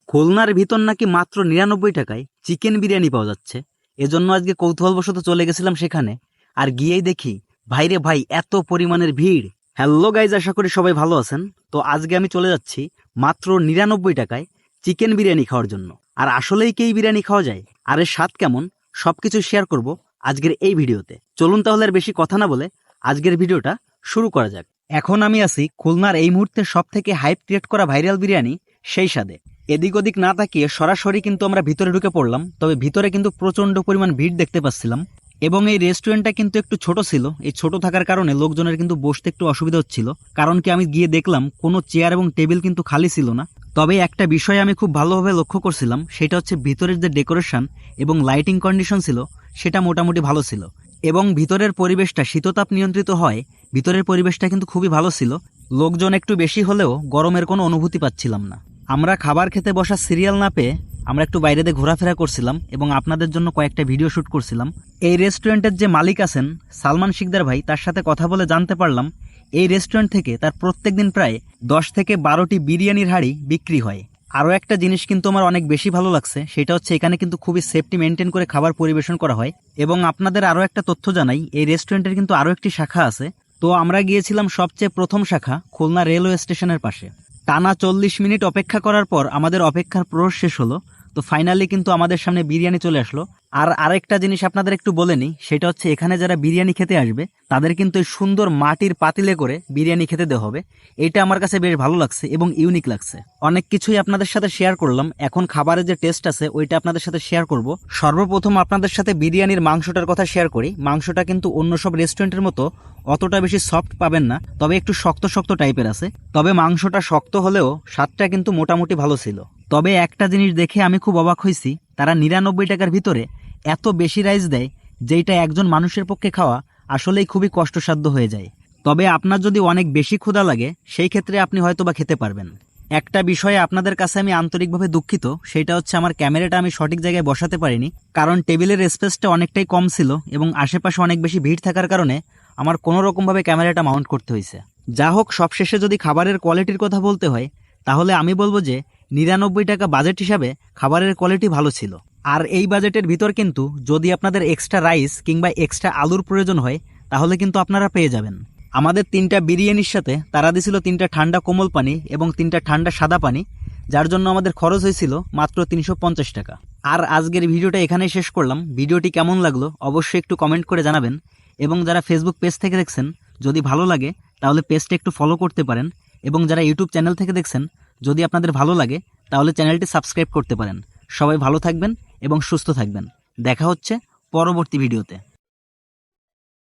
খুলনার ভিতর নাকি মাত্র ৯৯ টাকায় চিকেন বিরিয়ানি পাওয়া যাচ্ছে। এজন্য আজকে কৌতূহলবশত চলে গেছিলাম সেখানে। আর গিয়েই দেখি ভাইরে ভাই, এত পরিমাণের ভিড়। হ্যালো গাইজ, আশা করি সবাই ভালো আছেন। তো আজকে আমি চলে যাচ্ছি মাত্র ৯৯ টাকায় চিকেন বিরিয়ানি খাওয়ার জন্য। আর আসলেই কি এই বিরিয়ানি খাওয়া যায়, আর এর স্বাদ কেমন, সবকিছু শেয়ার করব আজকের এই ভিডিওতে। চলুন তাহলে আর বেশি কথা না বলে আজকের ভিডিওটা শুরু করা যাক। এখন আমি আছি খুলনার এই মুহূর্তে সব থেকে হাইপ ক্রিয়েট করা ভাইরাল বিরিয়ানি সেই স্বাদে। এদিক ওদিক না তাকিয়ে সরাসরি কিন্তু আমরা ভিতরে ঢুকে পড়লাম। তবে ভিতরে কিন্তু প্রচন্ড পরিমাণ ভিড় দেখতে পাচ্ছিলাম, এবং এই রেস্টুরেন্টটা কিন্তু একটু ছোট ছিল। এই ছোট থাকার কারণে লোকজনের কিন্তু বসতে একটু অসুবিধা হচ্ছিল, কারণ কি আমি গিয়ে দেখলাম কোনো চেয়ার এবং টেবিল কিন্তু খালি ছিল না। তবে একটা বিষয় আমি খুব ভালোভাবে লক্ষ্য করছিলাম, সেটা হচ্ছে ভিতরের যে ডেকোরেশন এবং লাইটিং কন্ডিশন ছিল সেটা মোটামুটি ভালো ছিল, এবং ভিতরের পরিবেশটা শীততাপ নিয়ন্ত্রিত হয়। ভিতরের পরিবেশটা কিন্তু খুবই ভালো ছিল। লোকজন একটু বেশি হলেও গরমের কোনো অনুভূতি পাচ্ছিলাম না। আমরা খাবার খেতে বসা সিরিয়াল না পেয়ে আমরা একটু বাইরে দিয়ে ঘোরাফেরা করছিলাম এবং আপনাদের জন্য কয়েকটা ভিডিও শ্যুট করছিলাম। এই রেস্টুরেন্টের যে মালিক আছেন সালমান শিকদার ভাই, তার সাথে কথা বলে জানতে পারলাম এই রেস্টুরেন্ট থেকে তার প্রত্যেক দিন প্রায় 10 থেকে 12টি বিরিয়ানির হাঁড়ি বিক্রি হয়। আরও একটা জিনিস কিন্তু আমার অনেক বেশি ভালো লাগছে, সেটা হচ্ছে এখানে কিন্তু খুবই সেফটি মেনটেন করে খাবার পরিবেশন করা হয়। এবং আপনাদের আরও একটা তথ্য জানাই, এই রেস্টুরেন্টের কিন্তু আরও একটি শাখা আছে। তো আমরা গিয়েছিলাম সবচেয়ে প্রথম শাখা খুলনা রেলওয়ে স্টেশনের পাশে। টানা 40 মিনিট অপেক্ষা করার পর আমাদের অপেক্ষার প্রহর শেষ হলো। তো ফাইনালি কিন্তু আমাদের সামনে বিরিয়ানি চলে আসলো। আর আরেকটা জিনিস আপনাদের একটু বলে নিই, সেটা হচ্ছে এখানে যারা বিরিয়ানি খেতে আসবে তাদের কিন্তু এই সুন্দর মাটির পাতিলে করে বিরিয়ানি খেতে দেওয়া হবে। এটা আমার কাছে বেশ ভালো লাগছে এবং ইউনিক লাগছে। অনেক কিছুই আপনাদের সাথে শেয়ার করলাম, এখন খাবারের যে টেস্ট আছে ওইটা আপনাদের সাথে শেয়ার করব। সর্বপ্রথম আপনাদের সাথে বিরিয়ানির মাংসটার কথা শেয়ার করি। মাংসটা কিন্তু অন্য সব রেস্টুরেন্টের মতো অতটা বেশি সফট পাবেন না, তবে একটু শক্ত শক্ত টাইপের আছে। তবে মাংসটা শক্ত হলেও স্বাদটা কিন্তু মোটামুটি ভালো ছিল। তবে একটা জিনিস দেখে আমি খুব অবাক হয়েছি, তারা ৯৯ টাকার ভিতরে এত বেশি রাইস দেয়, যেটা একজন মানুষের পক্ষে খাওয়া আসলেই খুবই কষ্টসাধ্য হয়ে যায়। তবে আপনার যদি অনেক বেশি ক্ষুধা লাগে সেই ক্ষেত্রে আপনি হয়তোবা খেতে পারবেন। একটা বিষয়ে আপনাদের কাছে আমি আন্তরিকভাবে দুঃখিত, সেটা হচ্ছে আমার ক্যামেরাটা আমি সঠিক জায়গায় বসাতে পারিনি, কারণ টেবিলের স্পেসটা অনেকটাই কম ছিল এবং আশেপাশে অনেক বেশি ভিড় থাকার কারণে আমার কোনো রকমভাবে ক্যামেরাটা মাউন্ট করতে হয়েছে। যা হোক, সবশেষে যদি খাবারের কোয়ালিটির কথা বলতে হয় তাহলে আমি বলবো যে ৯৯ টাকা বাজেট হিসাবে খাবারের কোয়ালিটি ভালো ছিল। আর এই বাজেটের ভিতর কিন্তু যদি আপনাদের এক্সট্রা রাইস কিংবা এক্সট্রা আলুর প্রয়োজন হয় তাহলে কিন্তু আপনারা পেয়ে যাবেন। আমাদের 3টা বিরিয়ানির সাথে তারা দিছিল 3টা ঠান্ডা কোমল পানি এবং 3টা ঠান্ডা সাদা পানি, যার জন্য আমাদের খরচ হয়েছিল মাত্র 350 টাকা। আর আজকের ভিডিওটা এখানেই শেষ করলাম। ভিডিওটি কেমন লাগলো অবশ্যই একটু কমেন্ট করে জানাবেন, এবং যারা ফেসবুক পেজ থেকে দেখছেন যদি ভালো লাগে তাহলে পেজটা একটু ফলো করতে পারেন, এবং যারা ইউটিউব চ্যানেল থেকে দেখছেন যদি আপনাদের ভালো লাগে তাহলে চ্যানেলটি সাবস্ক্রাইব করতে পারেন। সবাই ভালো থাকবেন এবং সুস্থ থাকবেন। দেখা হচ্ছে পরবর্তী ভিডিওতে।